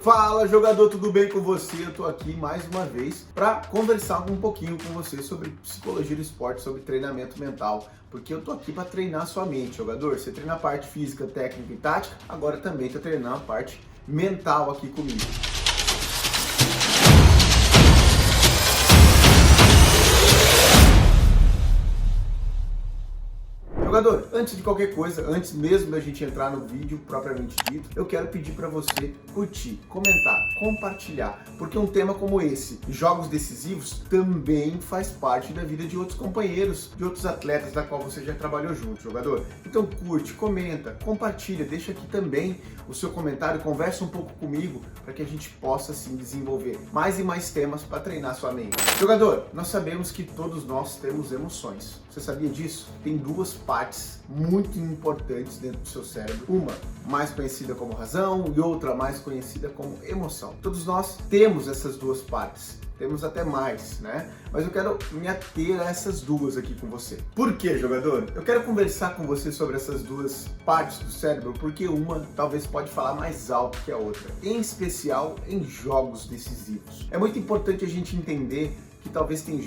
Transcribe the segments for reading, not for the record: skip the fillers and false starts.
Fala, jogador, tudo bem com você? Eu tô aqui mais uma vez para conversar um pouquinho com você sobre psicologia do esporte, sobre treinamento mental, porque eu tô aqui para treinar a sua mente, jogador. Você treina a parte física, técnica e tática, agora também tá treinando a parte mental aqui comigo. Jogador, antes de qualquer coisa, antes mesmo da gente entrar no vídeo propriamente dito, eu quero pedir para você curtir, comentar, compartilhar, porque um tema como esse, jogos decisivos, também faz parte da vida de outros companheiros, de outros atletas da qual você já trabalhou junto, jogador. Então curte, comenta, compartilha, deixa aqui também o seu comentário, conversa um pouco comigo para que a gente possa assim desenvolver mais e mais temas para treinar sua mente. Jogador, nós sabemos que todos nós temos emoções. Você sabia disso? Tem duas partes muito importantes dentro do seu cérebro. Uma mais conhecida como razão e outra mais conhecida como emoção. Todos nós temos essas duas partes. Temos até mais, né? Mas eu quero me ater a essas duas aqui com você. Por quê, jogador? Eu quero conversar com você sobre essas duas partes do cérebro, porque uma talvez pode falar mais alto que a outra, em especial em jogos decisivos. É muito importante a gente entender que talvez tem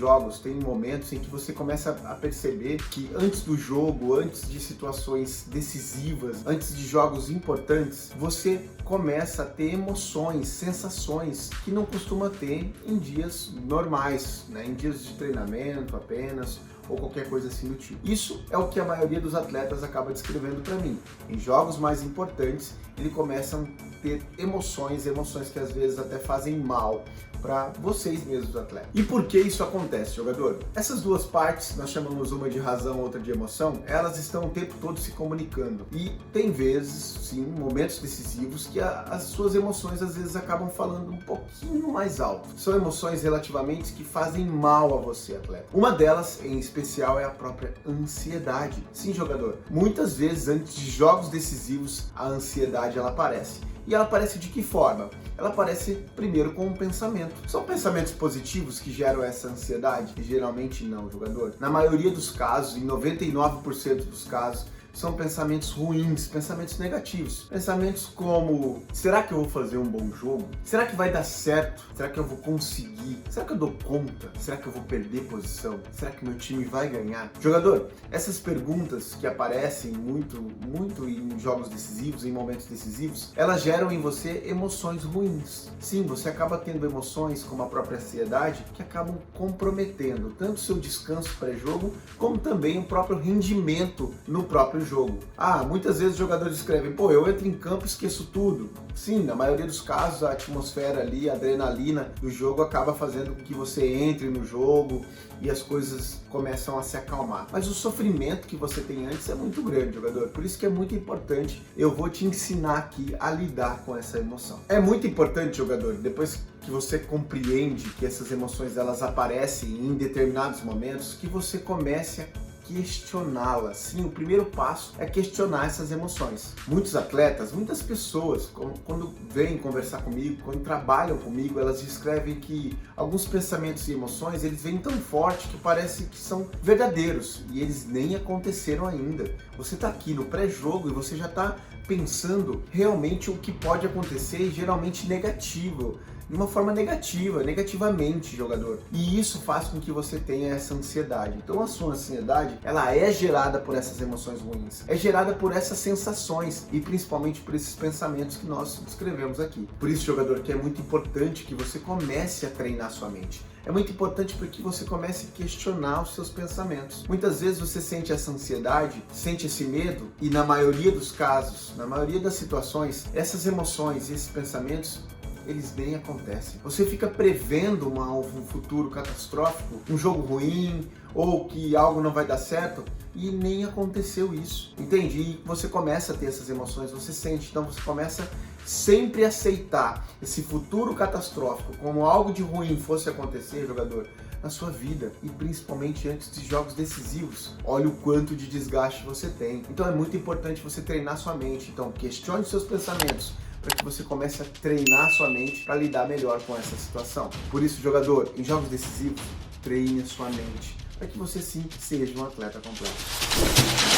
momentos em que você começa a perceber que antes do jogo, antes de situações decisivas, antes de jogos importantes, você começa a ter emoções, sensações que não costuma ter em dias normais, né? Em dias de treinamento apenas, ou qualquer coisa assim do tipo. Isso é o que a maioria dos atletas acaba descrevendo para mim. Em jogos mais importantes, eles começam a ter emoções que às vezes até fazem mal para vocês mesmos, atletas. E por que isso acontece, jogador? Essas duas partes, nós chamamos uma de razão, outra de emoção, elas estão o tempo todo se comunicando. E tem vezes, sim, momentos decisivos que as suas emoções às vezes acabam falando um pouquinho mais alto. São emoções relativamente que fazem mal a você, atleta. Uma delas, em especial, é a própria ansiedade. Sim, jogador, muitas vezes antes de jogos decisivos, a ansiedade ela aparece. E ela aparece de que forma? Ela aparece primeiro com um pensamento. São pensamentos positivos que geram essa ansiedade? Geralmente não, jogador. Na maioria dos casos, em 99% dos casos, são pensamentos ruins, pensamentos negativos. Pensamentos como, será que eu vou fazer um bom jogo? Será que vai dar certo? Será que eu vou conseguir? Será que eu dou conta? Será que eu vou perder posição? Será que meu time vai ganhar? Jogador, essas perguntas que aparecem muito em jogos decisivos, em momentos decisivos, elas geram em você emoções ruins. Sim, você acaba tendo emoções como a própria ansiedade que acabam comprometendo tanto o seu descanso pré-jogo, como também o próprio rendimento no próprio jogo. Muitas vezes os jogadores escrevem, eu entro em campo e esqueço tudo. Sim, na maioria dos casos a atmosfera ali, a adrenalina do jogo acaba fazendo com que você entre no jogo e as coisas começam a se acalmar. Mas o sofrimento que você tem antes é muito grande, jogador. Por isso que é muito importante, eu vou te ensinar aqui a lidar com essa emoção. É muito importante, jogador, depois que você compreende que essas emoções elas aparecem em determinados momentos, que você comece a questioná-las. Sim, o primeiro passo é questionar essas emoções. Muitos atletas, muitas pessoas, quando vêm conversar comigo, quando trabalham comigo, elas descrevem que alguns pensamentos e emoções, eles vêm tão forte que parece que são verdadeiros e eles nem aconteceram ainda. Você está aqui no pré-jogo e você já está pensando realmente o que pode acontecer e geralmente negativo. De uma forma negativamente, jogador. E isso faz com que você tenha essa ansiedade. Então a sua ansiedade, ela é gerada por essas emoções ruins. É gerada por essas sensações e principalmente por esses pensamentos que nós descrevemos aqui. Por isso, jogador, que é muito importante que você comece a treinar sua mente. É muito importante para que você comece a questionar os seus pensamentos. Muitas vezes você sente essa ansiedade, sente esse medo e na maioria dos casos, na maioria das situações, essas emoções e esses pensamentos eles nem acontecem. Você fica prevendo um futuro catastrófico, um jogo ruim, ou que algo não vai dar certo, e nem aconteceu isso, entende? E você começa a ter essas emoções, você sente, então você começa sempre a aceitar esse futuro catastrófico como algo de ruim fosse acontecer, jogador, na sua vida, e principalmente antes de jogos decisivos. Olha o quanto de desgaste você tem. Então é muito importante você treinar sua mente. Então questione seus pensamentos, para que você comece a treinar sua mente para lidar melhor com essa situação. Por isso, jogador, em jogos decisivos, treine a sua mente, para que você sim seja um atleta completo.